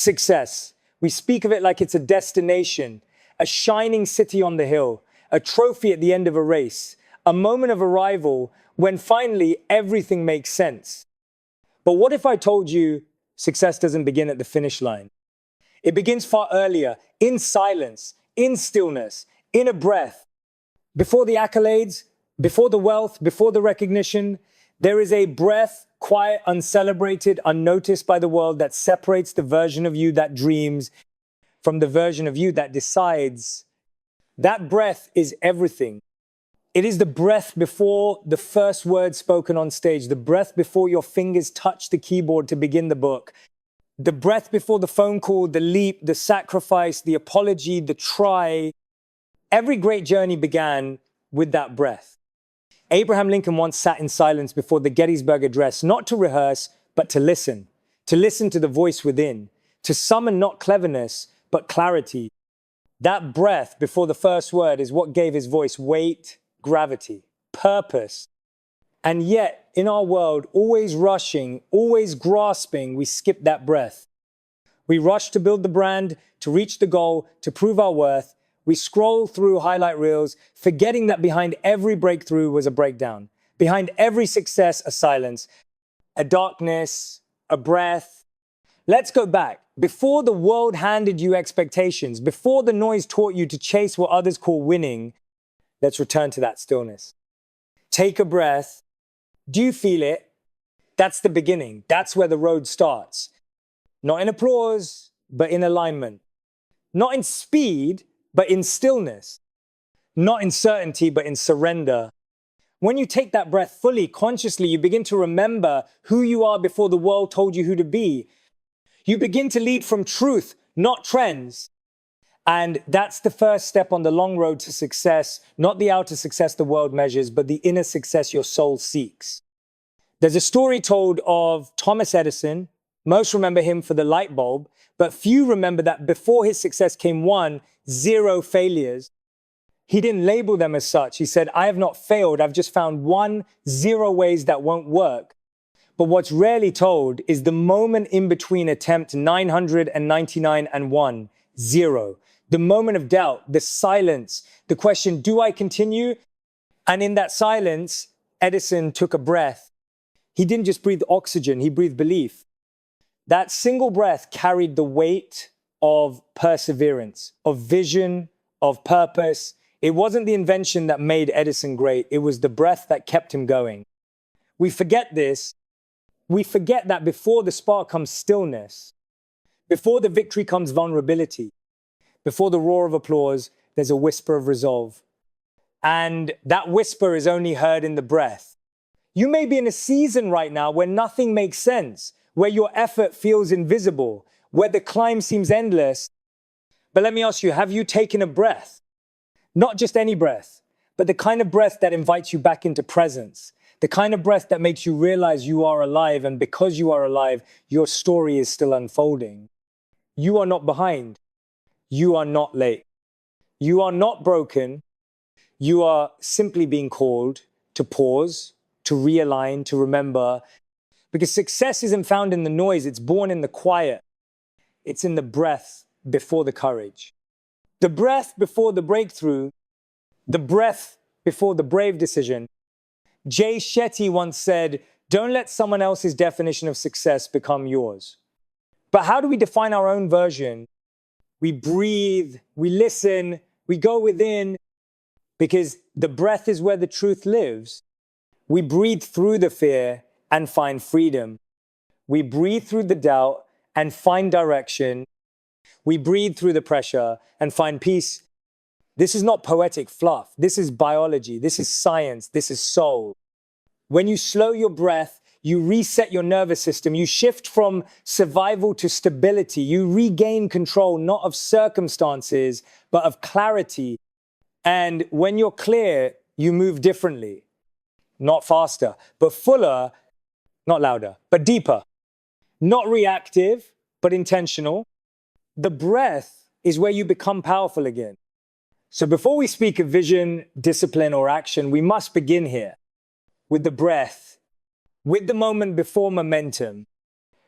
Success. We speak of it like it's a destination, a shining city on the hill, a trophy at the end of a race, a moment of arrival when finally everything makes sense. But what if I told you success doesn't begin at the finish line? It begins far earlier, in silence, in stillness, in a breath. Before the accolades, before the wealth, before the recognition, there is a breath, quiet, uncelebrated, unnoticed by the world, that separates the version of you that dreams from the version of you that decides. That breath is everything. It is the breath before the first word spoken on stage, the breath before your fingers touch the keyboard to begin the book, the breath before the phone call, the leap, the sacrifice, the apology, the try. Every great journey began with that breath. Abraham Lincoln once sat in silence before the Gettysburg Address, not to rehearse, but to listen to the voice within, to summon not cleverness, but clarity. That breath before the first word is what gave his voice weight, gravity, purpose. And yet, in our world, always rushing, always grasping, we skip that breath. We rush to build the brand, to reach the goal, to prove our worth. We scroll through highlight reels, forgetting that behind every breakthrough was a breakdown. Behind every success, a silence, a darkness, a breath. Let's go back. Before the world handed you expectations, before the noise taught you to chase what others call winning, let's return to that stillness. Take a breath. Do you feel it? That's the beginning. That's where the road starts. Not in applause, but in alignment. Not in speed, but in stillness. Not in certainty, but in surrender. When you take that breath fully, consciously, you begin to remember who you are before the world told you who to be. You begin to lead from truth, not trends. And that's the first step on the long road to success, not the outer success the world measures, but the inner success your soul seeks. There's a story told of Thomas Edison. Most remember him for the light bulb, but few remember that before his success came 0 failures. He didn't label them as such. He said, I have not failed. I've just found 0 ways that won't work. But what's rarely told is the moment in between attempt 999 and 0. The moment of doubt, the silence, the question, do I continue? And in that silence, Edison took a breath. He didn't just breathe oxygen, he breathed belief. That single breath carried the weight of perseverance, of vision, of purpose. It wasn't the invention that made Edison great. It was the breath that kept him going. We forget this. We forget that before the spark comes stillness. Before the victory comes vulnerability. Before the roar of applause, there's a whisper of resolve. And that whisper is only heard in the breath. You may be in a season right now where nothing makes sense, where your effort feels invisible, where the climb seems endless. But let me ask you, have you taken a breath? Not just any breath, but the kind of breath that invites you back into presence. The kind of breath that makes you realize you are alive, and because you are alive, your story is still unfolding. You are not behind. You are not late. You are not broken. You are simply being called to pause, to realign, to remember. Because success isn't found in the noise, it's born in the quiet. It's in the breath before the courage. The breath before the breakthrough, the breath before the brave decision. Shetty once said, don't let someone else's definition of success become yours. But how do we define our own version? We breathe, we listen, we go within, because the breath is where the truth lives. We breathe through the fear and find freedom. We breathe through the doubt and find direction. We breathe through the pressure and find peace. This is not poetic fluff. This is biology. This is science. This is soul. When you slow your breath, you reset your nervous system. You shift from survival to stability. You regain control, not of circumstances, but of clarity. And when you're clear, you move differently. Not faster, but fuller, not louder, but deeper. Not reactive, but intentional. The breath is where you become powerful again. So before we speak of vision, discipline, or action, we must begin here with the breath, with the moment before momentum,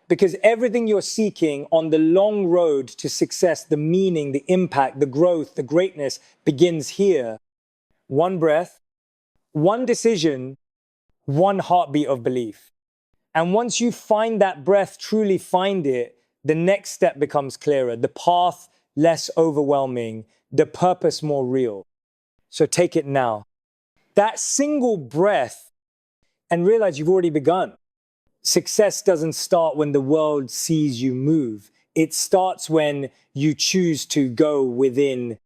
Because everything you're seeking on the long road to success, the meaning, the impact, the growth, the greatness begins here. One breath, one decision, one heartbeat of belief. And once you find that breath, truly find it, the next step becomes clearer, the path less overwhelming, the purpose more real. So take it now. That single breath, and realize you've already begun. Success doesn't start when the world sees you move. It starts when you choose to go within.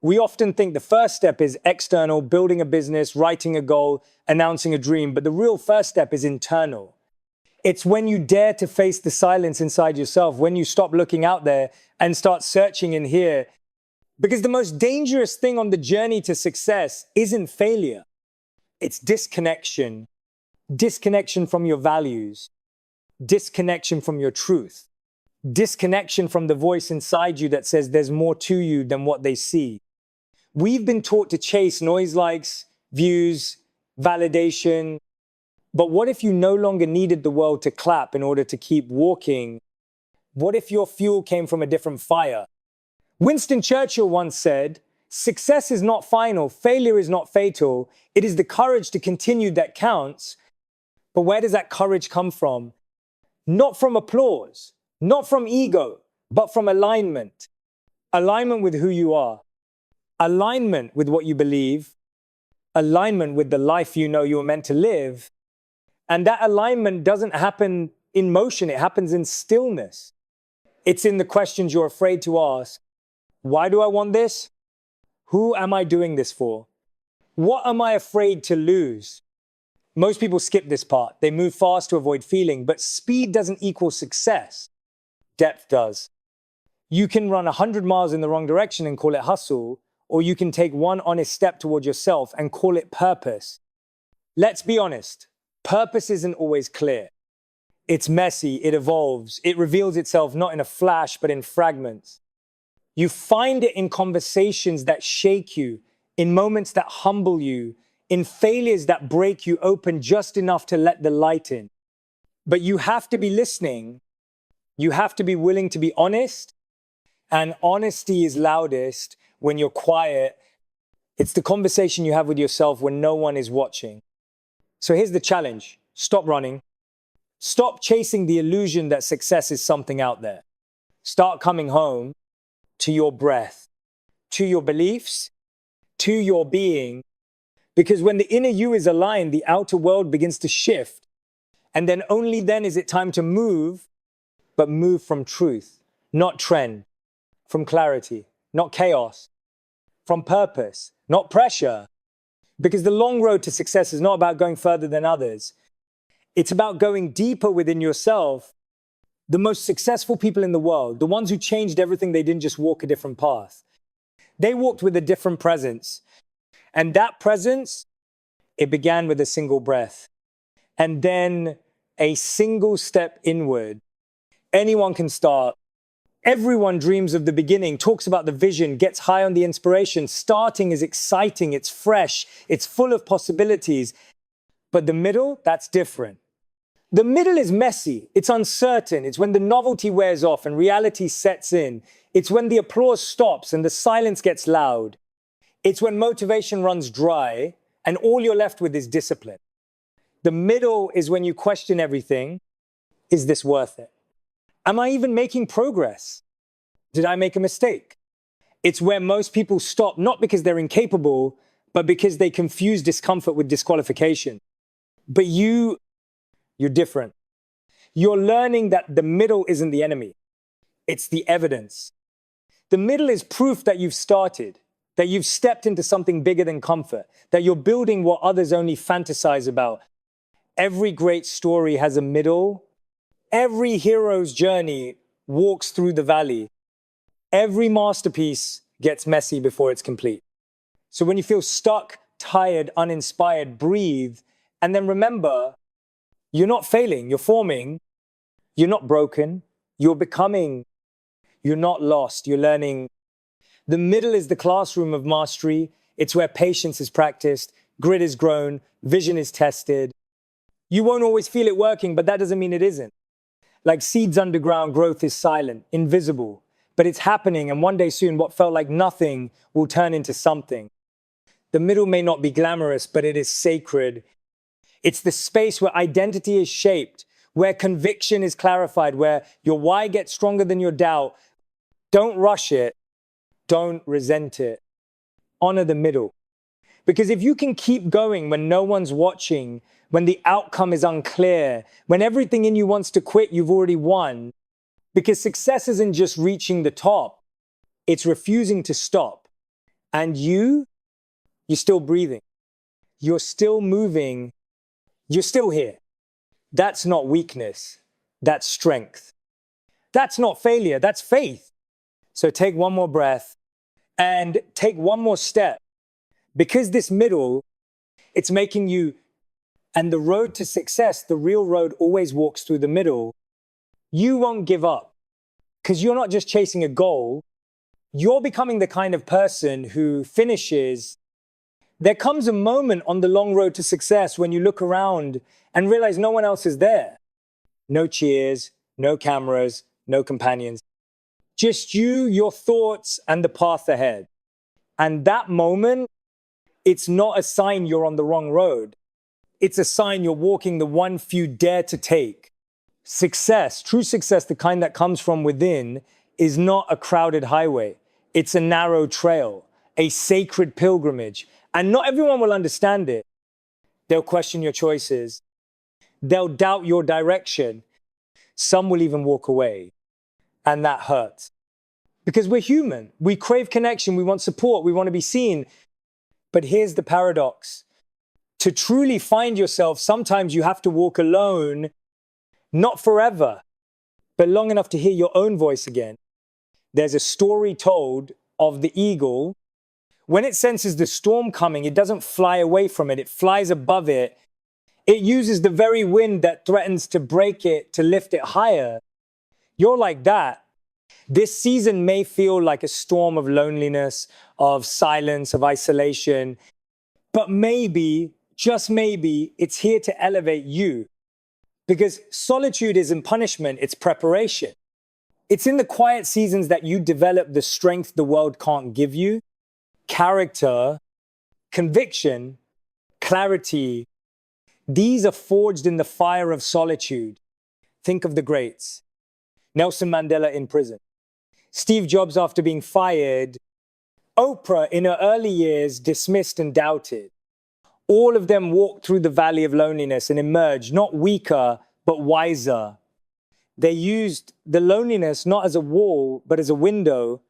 We often think the first step is external, building a business, writing a goal, announcing a dream, but the real first step is internal. It's when you dare to face the silence inside yourself, when you stop looking out there and start searching in here. Because the most dangerous thing on the journey to success isn't failure. It's disconnection. Disconnection from your values. Disconnection from your truth. Disconnection from the voice inside you that says there's more to you than what they see. We've been taught to chase noise likes, views, validation. But what if you no longer needed the world to clap in order to keep walking? What if your fuel came from a different fire? Winston Churchill once said, "Success is not final, failure is not fatal. It is the courage to continue that counts." But where does that courage come from? Not from applause, not from ego, but from alignment. Alignment with who you are. Alignment with what you believe. Alignment with the life you know you're meant to live. And that alignment doesn't happen in motion, it happens in stillness. It's in the questions you're afraid to ask. Why do I want this? Who am I doing this for? What am I afraid to lose? Most people skip this part. They move fast to avoid feeling, but speed doesn't equal success. Depth does. You can run 100 miles in the wrong direction and call it hustle, or you can take one honest step toward yourself and call it purpose. Let's be honest. Purpose isn't always clear. It's messy, it evolves, it reveals itself not in a flash, but in fragments. You find it in conversations that shake you, in moments that humble you, in failures that break you open just enough to let the light in. But you have to be listening. You have to be willing to be honest. And honesty is loudest when you're quiet. It's the conversation you have with yourself when no one is watching. So here's the challenge. Stop running. Stop chasing the illusion that success is something out there. Start coming home to your breath, to your beliefs, to your being. Because when the inner you is aligned, the outer world begins to shift. And then only then is it time to move, but move from truth, not trend, from clarity, not chaos, from purpose, not pressure. Because the long road to success is not about going further than others. It's about going deeper within yourself. The most successful people in the world, the ones who changed everything, they didn't just walk a different path. They walked with a different presence. And that presence, it began with a single breath. And then a single step inward. Anyone can start. Everyone dreams of the beginning, talks about the vision, gets high on the inspiration. Starting is exciting, it's fresh, it's full of possibilities. But the middle, that's different. The middle is messy, it's uncertain. It's when the novelty wears off and reality sets in. It's when the applause stops and the silence gets loud. It's when motivation runs dry and all you're left with is discipline. The middle is when you question everything. Is this worth it? Am I even making progress? Did I make a mistake? It's where most people stop, not because they're incapable, but because they confuse discomfort with disqualification. But you're different. You're learning that the middle isn't the enemy. It's the evidence. The middle is proof that you've started, that you've stepped into something bigger than comfort, that you're building what others only fantasize about. Every great story has a middle. Every hero's journey walks through the valley. Every masterpiece gets messy before it's complete. So when you feel stuck, tired, uninspired, breathe, and then remember, you're not failing, you're forming, you're not broken, you're becoming, you're not lost, you're learning. The middle is the classroom of mastery. It's where patience is practiced, grit is grown, vision is tested. You won't always feel it working, but that doesn't mean it isn't. Like seeds underground, growth is silent, invisible, but it's happening, and one day soon, what felt like nothing will turn into something. The middle may not be glamorous, but it is sacred. It's the space where identity is shaped, where conviction is clarified, where your why gets stronger than your doubt. Don't rush it. Don't resent it. Honor the middle. Because if you can keep going when no one's watching, when the outcome is unclear, when everything in you wants to quit, you've already won. Because success isn't just reaching the top, it's refusing to stop. And you're still breathing. You're still moving. You're still here. That's not weakness. That's strength. That's not failure. That's faith. So take one more breath and take one more step. Because this middle, it's making you, and the road to success, the real road always walks through the middle. You won't give up because you're not just chasing a goal. You're becoming the kind of person who finishes. There comes a moment on the long road to success when you look around and realize no one else is there. No cheers, no cameras, no companions. Just you, your thoughts, and the path ahead. And that moment, it's not a sign you're on the wrong road. It's a sign you're walking the one few dare to take. Success, true success, the kind that comes from within, is not a crowded highway. It's a narrow trail, a sacred pilgrimage. And not everyone will understand it. They'll question your choices. They'll doubt your direction. Some will even walk away. And that hurts. Because we're human. We crave connection. We want support. We want to be seen. But here's the paradox. To truly find yourself, sometimes you have to walk alone, not forever, but long enough to hear your own voice again. There's a story told of the eagle. When it senses the storm coming, it doesn't fly away from it. It flies above it. It uses the very wind that threatens to break it to lift it higher. You're like that. This season may feel like a storm of loneliness, of silence, of isolation, but maybe, just maybe, it's here to elevate you. Because solitude isn't punishment, it's preparation. It's in the quiet seasons that you develop the strength the world can't give you, character, conviction, clarity. These are forged in the fire of solitude. Think of the greats. Nelson Mandela in prison. Steve Jobs after being fired. Oprah in her early years dismissed and doubted. All of them walked through the valley of loneliness and emerged not weaker, but wiser. They used the loneliness not as a wall, but as a window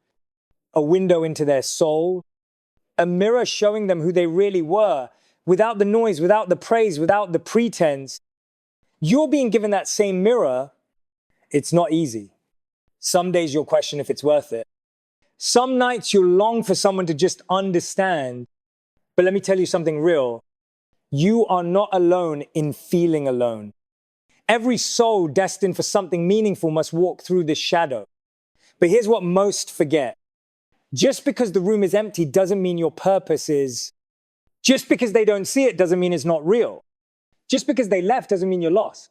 into their soul, a mirror showing them who they really were, without the noise, without the praise, without the pretense. You're being given that same mirror. It's not easy. Some days you'll question if it's worth it. Some nights you'll long for someone to just understand. But let me tell you something real. You are not alone in feeling alone. Every soul destined for something meaningful must walk through this shadow. But here's what most forget. Just because the room is empty doesn't mean your purpose is. Just because they don't see it doesn't mean it's not real. Just because they left doesn't mean you're lost.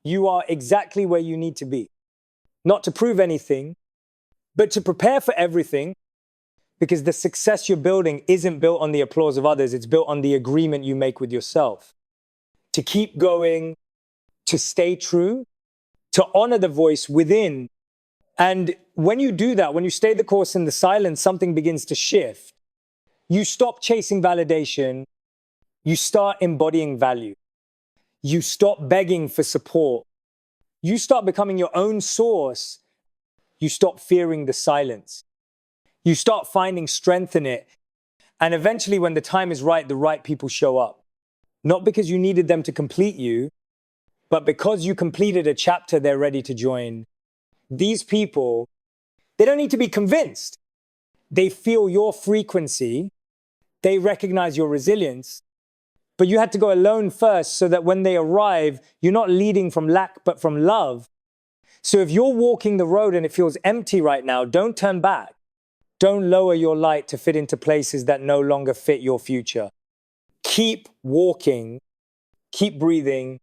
You are exactly where you need to be. Not to prove anything, but to prepare for everything, because the success you're building isn't built on the applause of others. It's built on the agreement you make with yourself. To keep going, to stay true, to honor the voice within. And when you do that, when you stay the course in the silence, something begins to shift. You stop chasing validation. You start embodying value. You stop begging for support. You start becoming your own source. You stop fearing the silence. You start finding strength in it. And eventually, when the time is right, the right people show up. Not because you needed them to complete you, but because you completed a chapter they're ready to join. These people, they don't need to be convinced. They feel your frequency. They recognize your resilience. But you had to go alone first so that when they arrive, you're not leading from lack, but from love. So if you're walking the road and it feels empty right now, don't turn back. Don't lower your light to fit into places that no longer fit your future. Keep walking, keep breathing,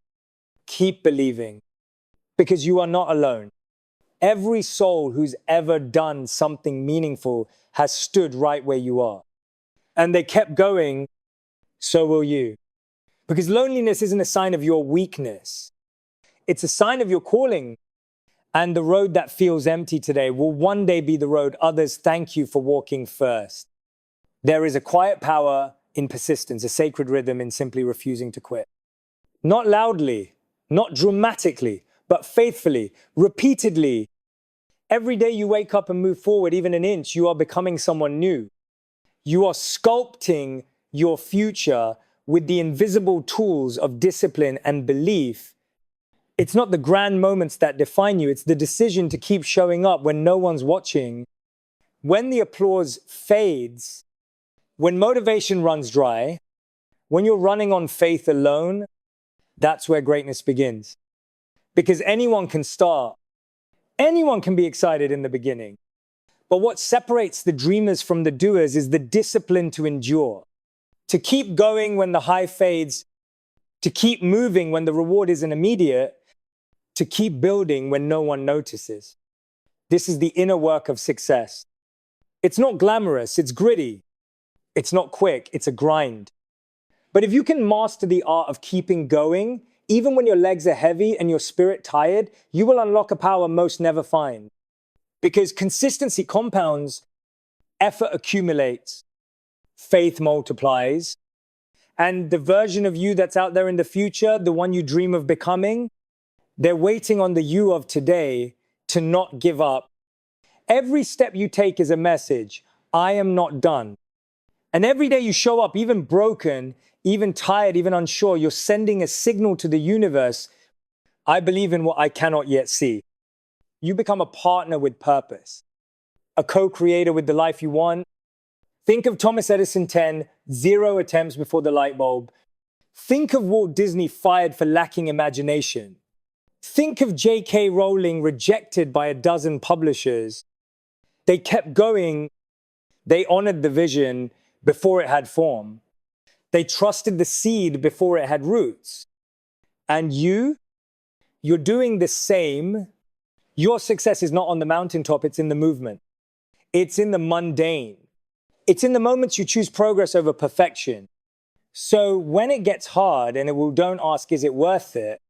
keep believing. because you are not alone. Every soul who's ever done something meaningful has stood right where you are. And they kept going, so will you. Because loneliness isn't a sign of your weakness. It's a sign of your calling. And the road that feels empty today will one day be the road others thank you for walking first. There is a quiet power in persistence, a sacred rhythm in simply refusing to quit. Not loudly, not dramatically, but faithfully, repeatedly. Every day you wake up and move forward, even an inch, you are becoming someone new. You are sculpting your future with the invisible tools of discipline and belief. It's not the grand moments that define you. It's the decision to keep showing up when no one's watching. When the applause fades, when motivation runs dry, when you're running on faith alone, that's where greatness begins. Because anyone can start. Anyone can be excited in the beginning. But what separates the dreamers from the doers is the discipline to endure. To keep going when the high fades, to keep moving when the reward isn't immediate, to keep building when no one notices. This is the inner work of success. It's not glamorous, it's gritty. It's not quick, it's a grind. But if you can master the art of keeping going, even when your legs are heavy and your spirit tired, you will unlock a power most never find. Because consistency compounds, effort accumulates, faith multiplies, and the version of you that's out there in the future, the one you dream of becoming, they're waiting on the you of today to not give up. Every step you take is a message. I am not done. And every day you show up, even broken, even tired, even unsure, you're sending a signal to the universe. I believe in what I cannot yet see. You become a partner with purpose, a co-creator with the life you want. Think of Thomas Edison 0 attempts before the light bulb. Think of Walt Disney fired for lacking imagination. Think of J.K. Rowling rejected by a dozen publishers. They kept going. They honored the vision before it had form. They trusted the seed before it had roots. And you're doing the same. Your success is not on the mountaintop, it's in the movement. It's in the mundane. It's in the moments you choose progress over perfection. So when it gets hard, and don't ask, is it worth it?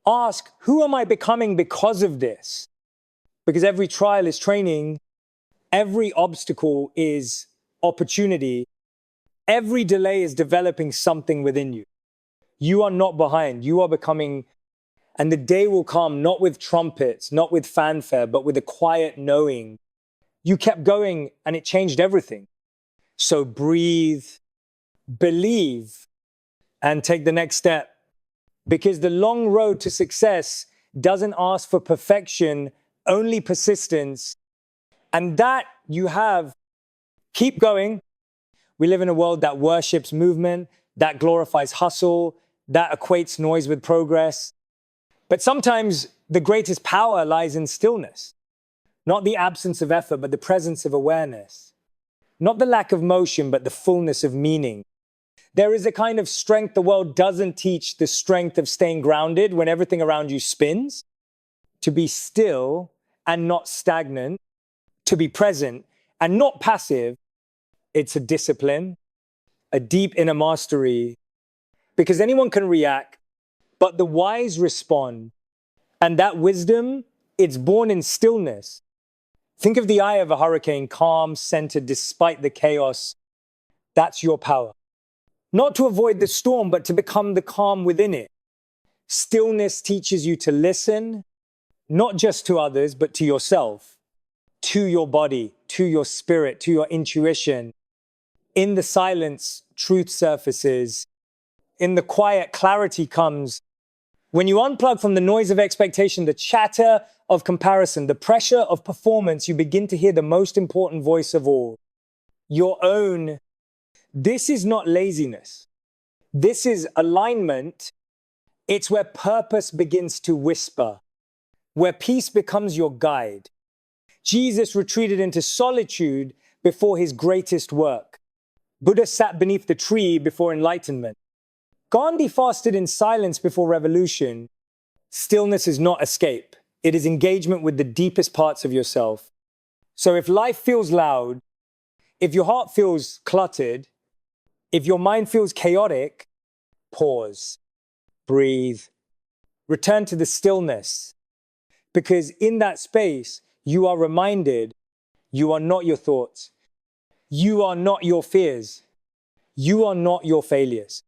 Ask, who am I becoming because of this? Because every trial is training. Every obstacle is opportunity. Every delay is developing something within you. You are not behind. You are becoming, and the day will come not with trumpets, not with fanfare, but with a quiet knowing. You kept going and it changed everything. So breathe, believe, and take the next step. Because the long road to success doesn't ask for perfection, only persistence. And that you have. Keep going. We live in a world that worships movement, that glorifies hustle, that equates noise with progress. But sometimes the greatest power lies in stillness. Not the absence of effort, but the presence of awareness. Not the lack of motion, but the fullness of meaning. There is a kind of strength the world doesn't teach, the strength of staying grounded when everything around you spins. To be still and not stagnant. To be present and not passive. It's a discipline, a deep inner mastery. Because anyone can react, but the wise respond. And that wisdom, it's born in stillness. Think of the eye of a hurricane, calm, centered despite the chaos. That's your power. Not to avoid the storm, but to become the calm within it. Stillness teaches you to listen, not just to others, but to yourself, to your body, to your spirit, to your intuition. In the silence, truth surfaces. In the quiet, clarity comes. When you unplug from the noise of expectation, the chatter of comparison, the pressure of performance, you begin to hear the most important voice of all. Your own. This is not laziness. This is alignment. It's where purpose begins to whisper, where peace becomes your guide. Jesus retreated into solitude before his greatest work. Buddha sat beneath the tree before enlightenment. Gandhi fasted in silence before revolution. Stillness is not escape. It is engagement with the deepest parts of yourself. So if life feels loud, if your heart feels cluttered, if your mind feels chaotic, pause, breathe, return to the stillness. Because in that space, you are reminded you are not your thoughts. You are not your fears. You are not your failures.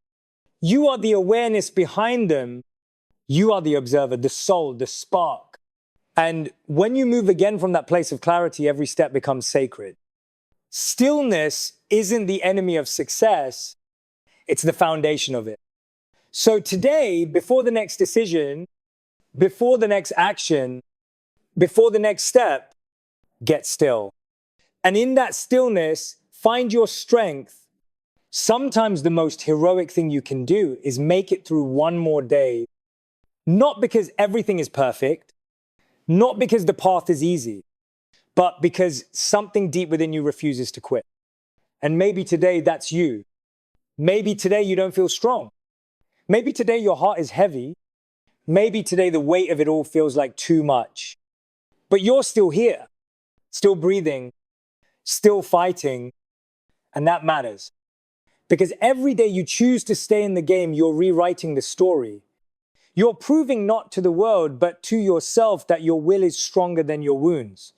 You are the awareness behind them. You are the observer, the soul, the spark. And when you move again from that place of clarity, every step becomes sacred. Stillness isn't the enemy of success. It's the foundation of it. So today, before the next decision, before the next action, before the next step, get still. And in that stillness, find your strength. Sometimes the most heroic thing you can do is make it through one more day. Not because everything is perfect, not because the path is easy, but because something deep within you refuses to quit. And maybe today that's you. Maybe today you don't feel strong. Maybe today your heart is heavy. Maybe today the weight of it all feels like too much. But you're still here, still breathing, still fighting, and that matters. Because every day you choose to stay in the game, you're rewriting the story. You're proving not to the world, but to yourself that your will is stronger than your wounds.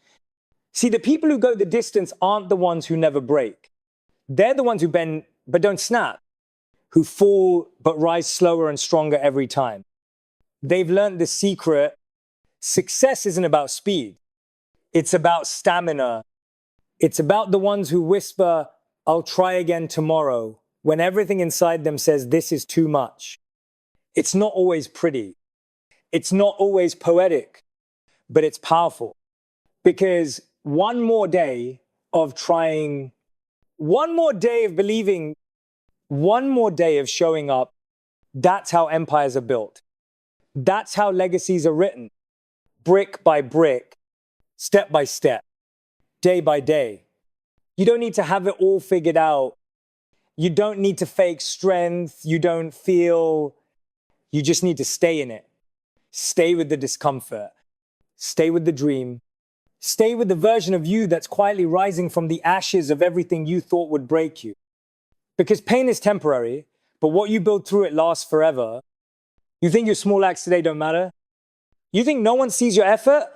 See, the people who go the distance aren't the ones who never break. They're the ones who bend but don't snap, who fall but rise slower and stronger every time. They've learned the secret. Success isn't about speed. It's about stamina. It's about the ones who whisper, "I'll try again tomorrow," when everything inside them says this is too much. It's not always pretty. It's not always poetic, but it's powerful. Because one more day of trying, one more day of believing, one more day of showing up, that's how empires are built. That's how legacies are written. Brick by brick, step by step, day by day. You don't need to have it all figured out. You don't need to fake strength. You don't feel. You just need to stay in it. Stay with the discomfort. Stay with the dream. Stay with the version of you that's quietly rising from the ashes of everything you thought would break you. Because pain is temporary, but what you build through it lasts forever. You think your small acts today don't matter? You think no one sees your effort?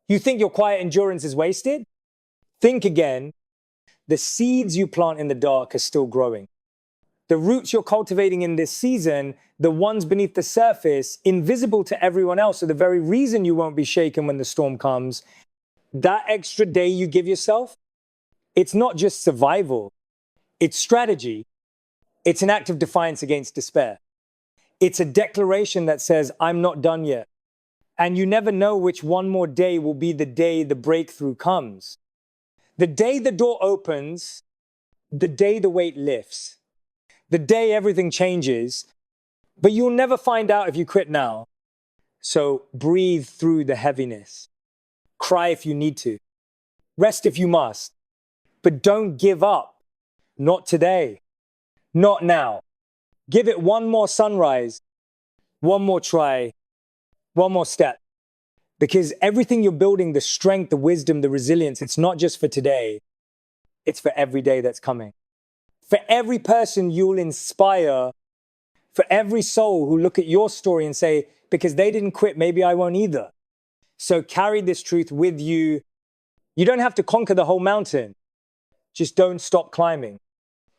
You think your quiet endurance is wasted? Think again. The seeds you plant in the dark are still growing. The roots you're cultivating in this season, the ones beneath the surface, invisible to everyone else, are the very reason you won't be shaken when the storm comes. That extra day you give yourself, it's not just survival. It's strategy. It's an act of defiance against despair. It's a declaration that says, I'm not done yet. And you never know which one more day will be the day the breakthrough comes. The day the door opens, the day the weight lifts, the day everything changes, but you'll never find out if you quit now. So breathe through the heaviness. Cry if you need to. Rest if you must. But don't give up. Not today. Not now. Give it one more sunrise, one more try, one more step. Because everything you're building, the strength, the wisdom, the resilience, it's not just for today. It's for every day that's coming. For every person you'll inspire, for every soul who look at your story and say, because they didn't quit, maybe I won't either. So carry this truth with you. You don't have to conquer the whole mountain. Just don't stop climbing.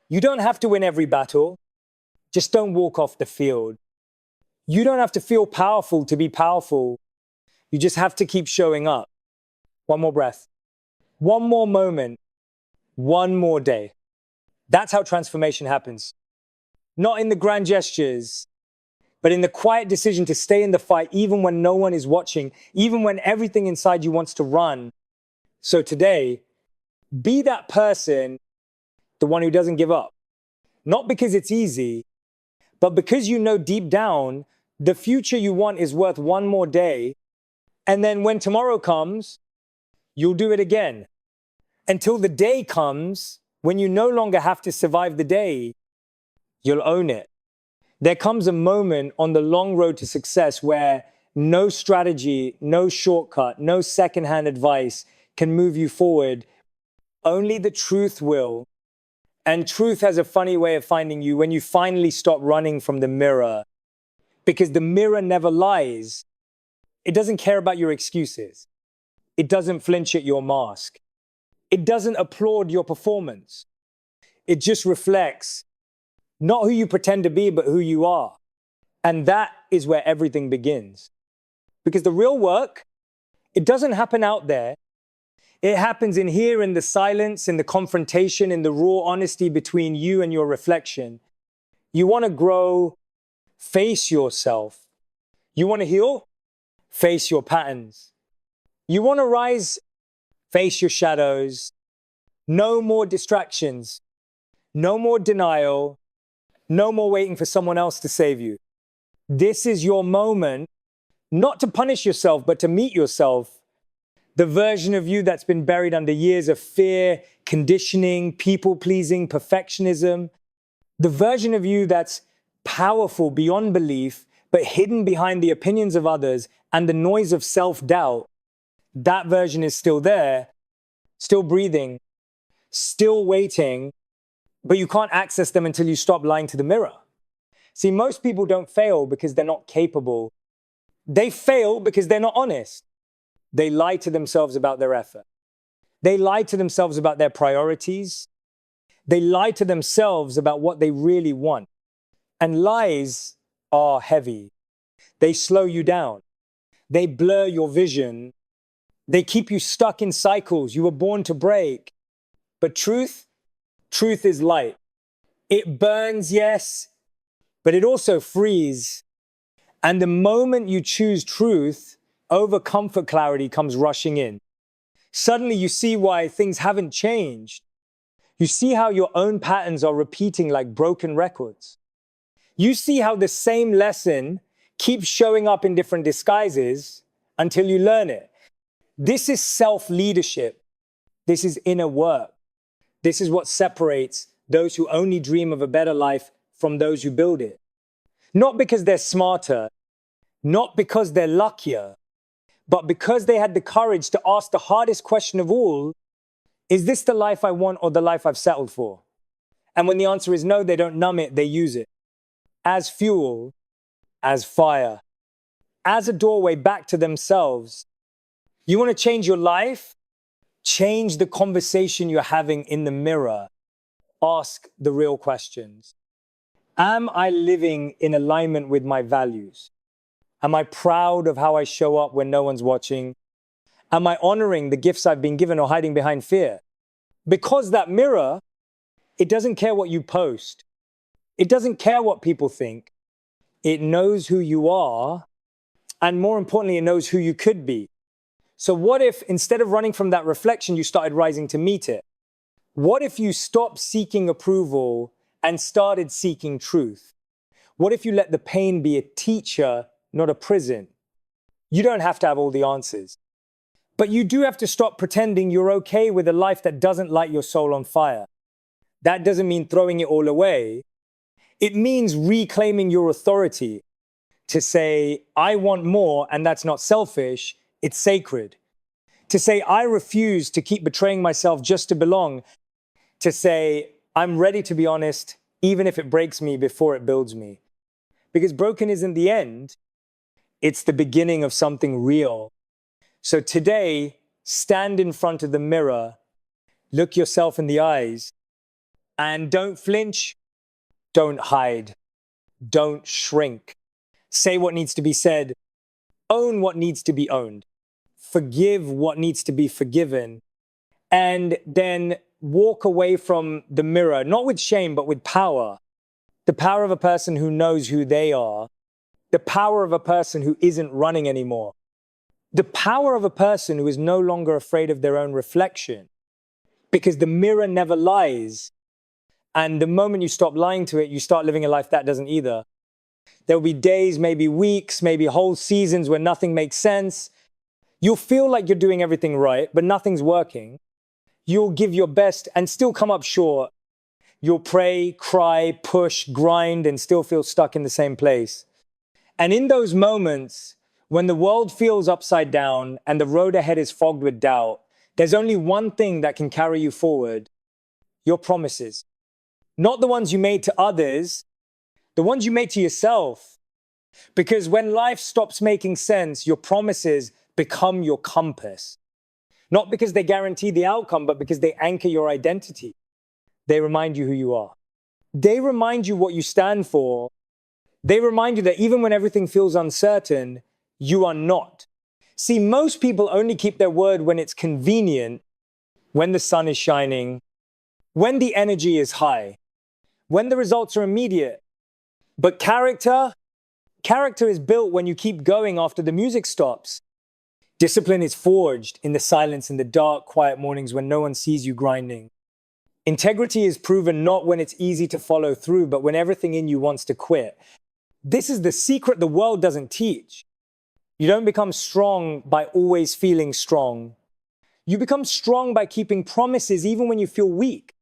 You don't have to win every battle. Just don't walk off the field. You don't have to feel powerful to be powerful. You just have to keep showing up. One more breath. One more moment. One more day. That's how transformation happens. Not in the grand gestures, but in the quiet decision to stay in the fight even when no one is watching, even when everything inside you wants to run. So today, be that person, the one who doesn't give up. Not because it's easy, but because you know deep down, the future you want is worth one more day. And then when tomorrow comes, you'll do it again. Until the day comes when you no longer have to survive the day, you'll own it. There comes a moment on the long road to success where No strategy, no shortcut, no secondhand advice can move you forward. Only the truth will. And truth has a funny way of finding you when you finally stop running from the mirror. Because the mirror never lies. It doesn't care about your excuses. It doesn't flinch at your mask. It doesn't applaud your performance. It just reflects not who you pretend to be, but who you are. And that is where everything begins. Because the real work, it doesn't happen out there. It happens in here, in the silence, in the confrontation, in the raw honesty between you and your reflection. You want to grow, face yourself. You want to heal, face your patterns. You want to rise, face your shadows. No more distractions. No more denial. No more waiting for someone else to save you. This is your moment, not to punish yourself, but to meet yourself. The version of you that's been buried under years of fear, conditioning, people-pleasing, perfectionism. The version of you that's powerful beyond belief, but hidden behind the opinions of others and the noise of self-doubt. That version is still there, still breathing, still waiting, but you can't access them until you stop lying to the mirror. See, most people don't fail because they're not capable. They fail because they're not honest. They lie to themselves about their effort. They lie to themselves about their priorities. They lie to themselves about what they really want. And lies are heavy. They slow you down. They blur your vision. They keep you stuck in cycles you were born to break. But truth is light. It burns, yes, but it also frees. And the moment you choose truth over comfort, clarity comes rushing in. Suddenly you see why things haven't changed. You see how your own patterns are repeating like broken records. You see how the same lesson keeps showing up in different disguises until you learn it. This is self-leadership. This is inner work. This is what separates those who only dream of a better life from those who build it. Not because they're smarter, not because they're luckier, but because they had the courage to ask the hardest question of all, is this the life I want or the life I've settled for? And when the answer is no, they don't numb it, they use it. As fuel, as fire, as a doorway back to themselves. You want to change your life? Change the conversation you're having in the mirror. Ask the real questions. Am I living in alignment with my values? Am I proud of how I show up when no one's watching? Am I honoring the gifts I've been given or hiding behind fear? Because that mirror, it doesn't care what you post. It doesn't care what people think. It knows who you are, and more importantly, it knows who you could be. So what if instead of running from that reflection, you started rising to meet it? What if you stopped seeking approval and started seeking truth? What if you let the pain be a teacher, not a prison? You don't have to have all the answers. But you do have to stop pretending you're okay with a life that doesn't light your soul on fire. That doesn't mean throwing it all away. It means reclaiming your authority to say, I want more, and that's not selfish, it's sacred. To say, I refuse to keep betraying myself just to belong. To say, I'm ready to be honest, even if it breaks me before it builds me. Because broken isn't the end, it's the beginning of something real. So today, stand in front of the mirror, look yourself in the eyes, and don't flinch, don't hide, don't shrink. Say what needs to be said, own what needs to be owned, forgive what needs to be forgiven, and then walk away from the mirror, not with shame, but with power. The power of a person who knows who they are, the power of a person who isn't running anymore, the power of a person who is no longer afraid of their own reflection, because the mirror never lies. And the moment you stop lying to it, you start living a life that doesn't either. There will be days, maybe weeks, maybe whole seasons where nothing makes sense. You'll feel like you're doing everything right, but nothing's working. You'll give your best and still come up short. You'll pray, cry, push, grind, and still feel stuck in the same place. And in those moments, When the world feels upside down and the road ahead is fogged with doubt, there's only one thing that can carry you forward: your promises. Not the ones you made to others, the ones you made to yourself. Because when life stops making sense, your promises become your compass. Not because they guarantee the outcome, but because they anchor your identity. They remind you who you are. They remind you what you stand for. They remind you that even when everything feels uncertain, you are not. See, most people only keep their word when it's convenient, when the sun is shining, when the energy is high, when the results are immediate. But character is built when you keep going after the music stops. Discipline is forged in the silence, in the dark, quiet mornings when no one sees you grinding. Integrity is proven not when it's easy to follow through, but when everything in you wants to quit. This is the secret the world doesn't teach. You don't become strong by always feeling strong. You become strong by keeping promises even when you feel weak.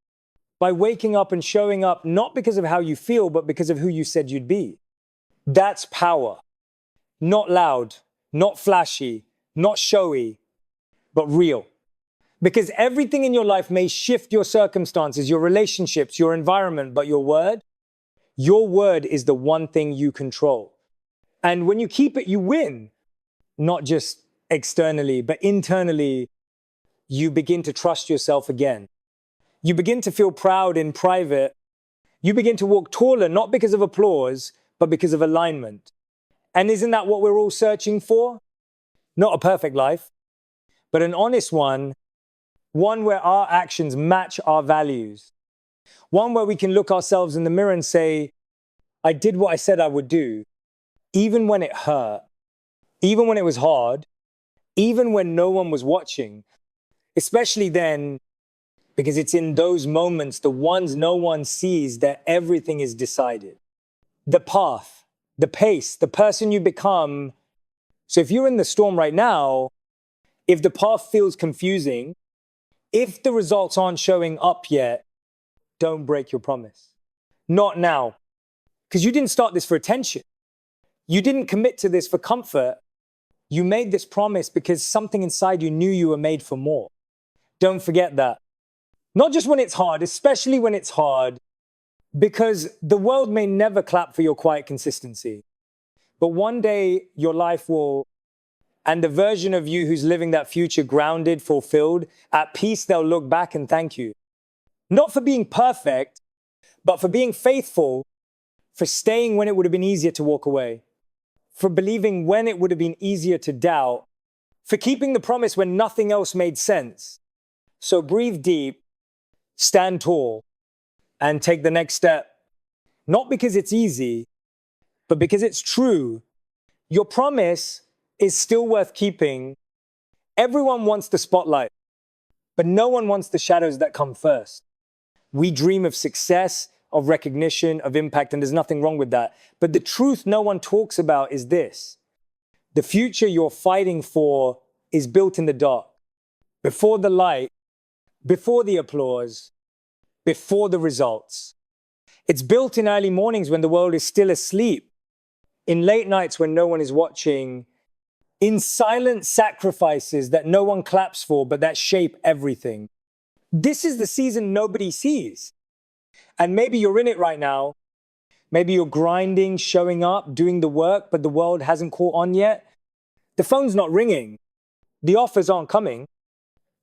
By waking up and showing up not because of how you feel, but because of who you said you'd be. That's power. Not loud, not flashy, not showy, but real. Because everything in your life may shift your circumstances, your relationships, your environment, but your word is the one thing you control. And when you keep it, you win. Not just externally, but internally, you begin to trust yourself again. You begin to feel proud in private. You begin to walk taller, not because of applause, but because of alignment. And isn't that what we're all searching for? Not a perfect life, but an honest one where our actions match our values. One where we can look ourselves in the mirror and say, I did what I said I would do, even when it hurt, even when it was hard, even when no one was watching, especially then, because it's in those moments, the ones no one sees, that everything is decided. The path, the pace, the person you become. So if you're in the storm right now, if the path feels confusing, if the results aren't showing up yet, don't break your promise. Not now. Because you didn't start this for attention. You didn't commit to this for comfort. You made this promise because something inside you knew you were made for more. Don't forget that. Not just when it's hard, especially when it's hard, because the world may never clap for your quiet consistency. But one day your life will, and the version of you who's living that future grounded, fulfilled, at peace, they'll look back and thank you. Not for being perfect, but for being faithful, for staying when it would have been easier to walk away, for believing when it would have been easier to doubt, for keeping the promise when nothing else made sense. So breathe deep, stand tall, and take the next step. Not because it's easy, but because it's true. Your promise is still worth keeping. Everyone wants the spotlight, but no one wants the shadows that come first. We dream of success, of recognition, of impact, and there's nothing wrong with that. But the truth no one talks about is this: the future you're fighting for is built in the dark, before the light, before the applause, before the results. It's built in early mornings when the world is still asleep, in late nights when no one is watching, in silent sacrifices that no one claps for, but that shape everything. This is the season nobody sees. And maybe you're in it right now. Maybe you're grinding, showing up, doing the work, but the world hasn't caught on yet. The phone's not ringing. The offers aren't coming.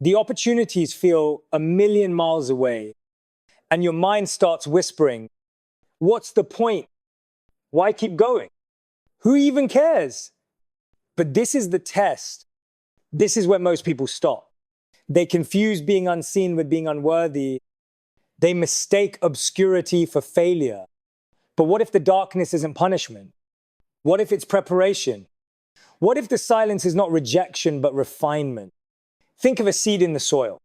The opportunities feel a million miles away. And your mind starts whispering, what's the point? Why keep going? Who even cares? But this is the test. This is where most people stop. They confuse being unseen with being unworthy. They mistake obscurity for failure. But what if the darkness isn't punishment? What if it's preparation? What if the silence is not rejection, but refinement? Think of a seed in the soil.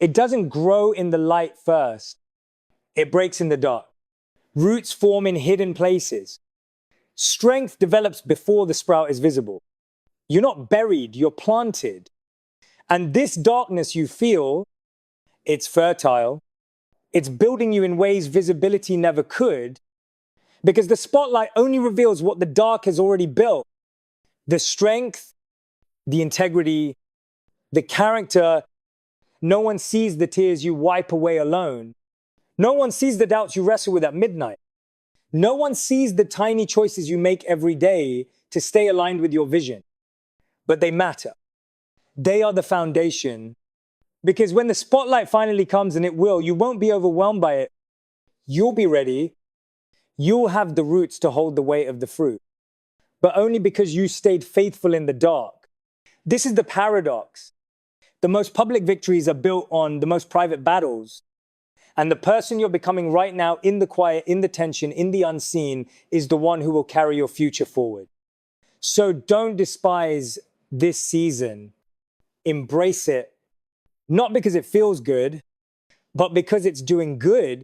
It doesn't grow in the light first. It breaks in the dark. Roots form in hidden places. Strength develops before the sprout is visible. You're not buried, you're planted. And this darkness you feel, it's fertile. It's building you in ways visibility never could, because the spotlight only reveals what the dark has already built. The strength, the integrity, the character. No one sees the tears you wipe away alone. No one sees the doubts you wrestle with at midnight. No one sees the tiny choices you make every day to stay aligned with your vision. But they matter. They are the foundation. Because when the spotlight finally comes, and it will, you won't be overwhelmed by it. You'll be ready. You'll have the roots to hold the weight of the fruit. But only because you stayed faithful in the dark. This is the paradox. The most public victories are built on the most private battles. And the person you're becoming right now, in the quiet, in the tension, in the unseen, is the one who will carry your future forward. So don't despise this season. Embrace it. Not because it feels good, but because it's doing good.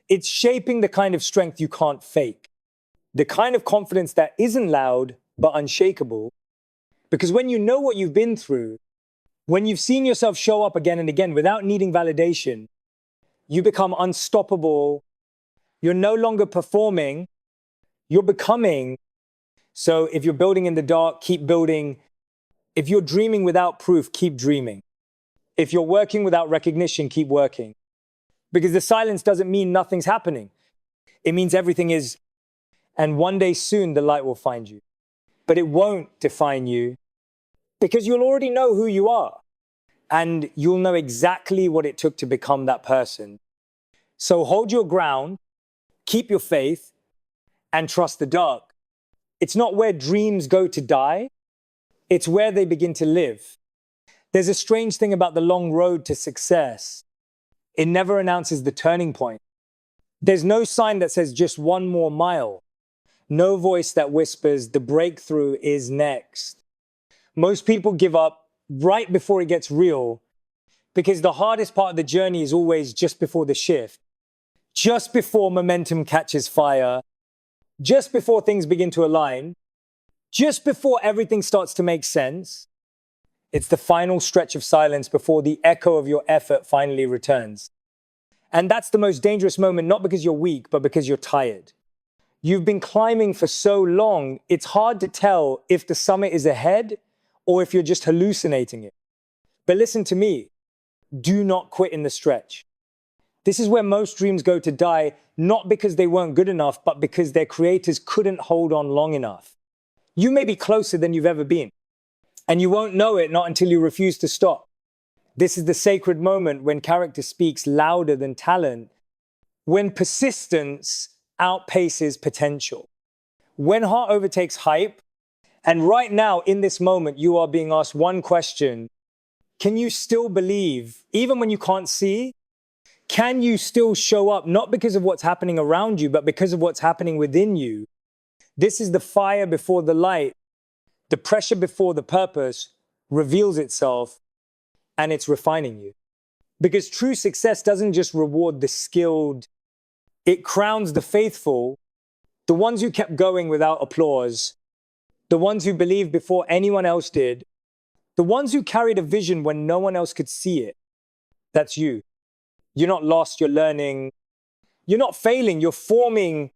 It's shaping the kind of strength you can't fake. The kind of confidence that isn't loud, but unshakable. Because when you know what you've been through, when you've seen yourself show up again and again without needing validation, you become unstoppable. You're no longer performing. You're becoming. So if you're building in the dark, keep building. If you're dreaming without proof, keep dreaming. If you're working without recognition, keep working. Because the silence doesn't mean nothing's happening. It means everything is. And one day soon, the light will find you. But it won't define you because you'll already know who you are. And you'll know exactly what it took to become that person. So hold your ground, keep your faith, and trust the dark. It's not where dreams go to die. It's where they begin to live. There's a strange thing about the long road to success. It never announces the turning point. There's no sign that says just one more mile. No voice that whispers the breakthrough is next. Most people give up right before it gets real because the hardest part of the journey is always just before the shift, just before momentum catches fire, just before things begin to align, just before everything starts to make sense. It's the final stretch of silence before the echo of your effort finally returns. And that's the most dangerous moment, not because you're weak, but because you're tired. You've been climbing for so long, it's hard to tell if the summit is ahead or if you're just hallucinating it. But listen to me, do not quit in the stretch. This is where most dreams go to die, not because they weren't good enough, but because their creators couldn't hold on long enough. You may be closer than you've ever been, and you won't know it not until you refuse to stop. This is the sacred moment when character speaks louder than talent, when persistence outpaces potential, when heart overtakes hype. And right now, in this moment, you are being asked one question. Can you still believe, even when you can't see? Can you still show up, not because of what's happening around you, but because of what's happening within you? This is the fire before the light. The pressure before the purpose reveals itself, and it's refining you. Because true success doesn't just reward the skilled, it crowns the faithful, the ones who kept going without applause, the ones who believed before anyone else did, the ones who carried a vision when no one else could see it. That's you. You're not lost, you're learning. You're not failing, you're forming.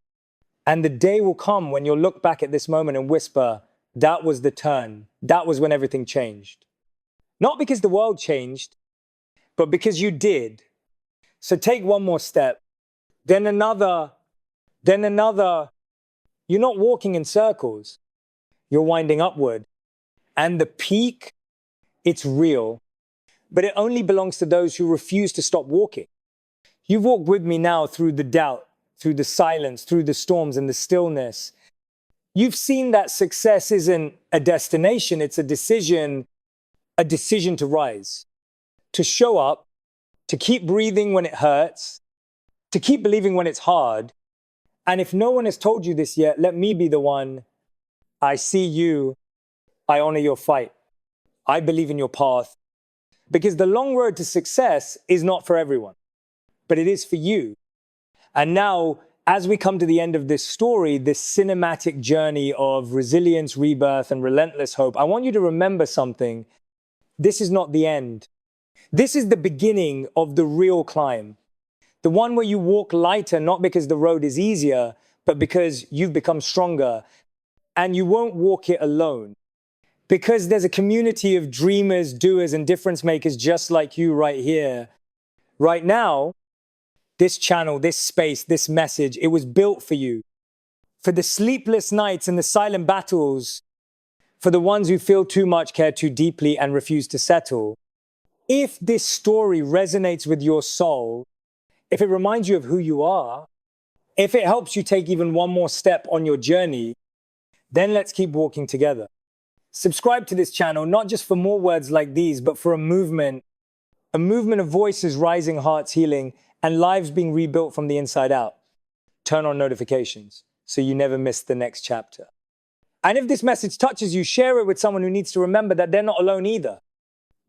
And the day will come when you'll look back at this moment and whisper, that was the turn. That was when everything changed. Not because the world changed, but because you did. So take one more step, then another, then another. You're not walking in circles. You're winding upward. And the peak, it's real. But it only belongs to those who refuse to stop walking. You've walked with me now through the doubt, through the silence, through the storms and the stillness. You've seen that success isn't a destination, it's a decision to rise, to show up, to keep breathing when it hurts, to keep believing when it's hard. And if no one has told you this yet, let me be the one. I see you. I honor your fight. I believe in your path. Because the long road to success is not for everyone, but it is for you. And now, as we come to the end of this story, this cinematic journey of resilience, rebirth, and relentless hope, I want you to remember something. This is not the end. This is the beginning of the real climb. The one where you walk lighter, not because the road is easier, but because you've become stronger. And you won't walk it alone. Because there's a community of dreamers, doers, and difference makers just like you right here. Right now, this channel, this space, this message, it was built for you. For the sleepless nights and the silent battles, for the ones who feel too much, care too deeply, and refuse to settle. If this story resonates with your soul, if it reminds you of who you are, if it helps you take even one more step on your journey, then let's keep walking together. Subscribe to this channel, not just for more words like these, but for a movement of voices rising, hearts healing, and lives being rebuilt from the inside out. Turn on notifications so you never miss the next chapter. And if this message touches you, share it with someone who needs to remember that they're not alone either.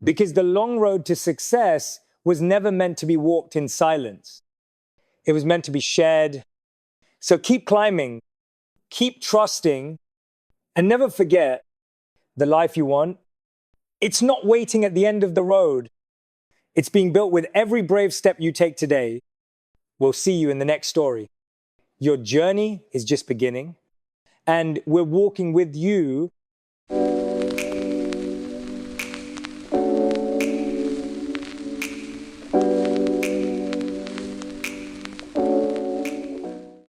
Because the long road to success was never meant to be walked in silence. It was meant to be shared. So keep climbing, keep trusting, and never forget, the life you want, it's not waiting at the end of the road. It's being built with every brave step you take today. We'll see you in the next story. Your journey is just beginning, and we're walking with you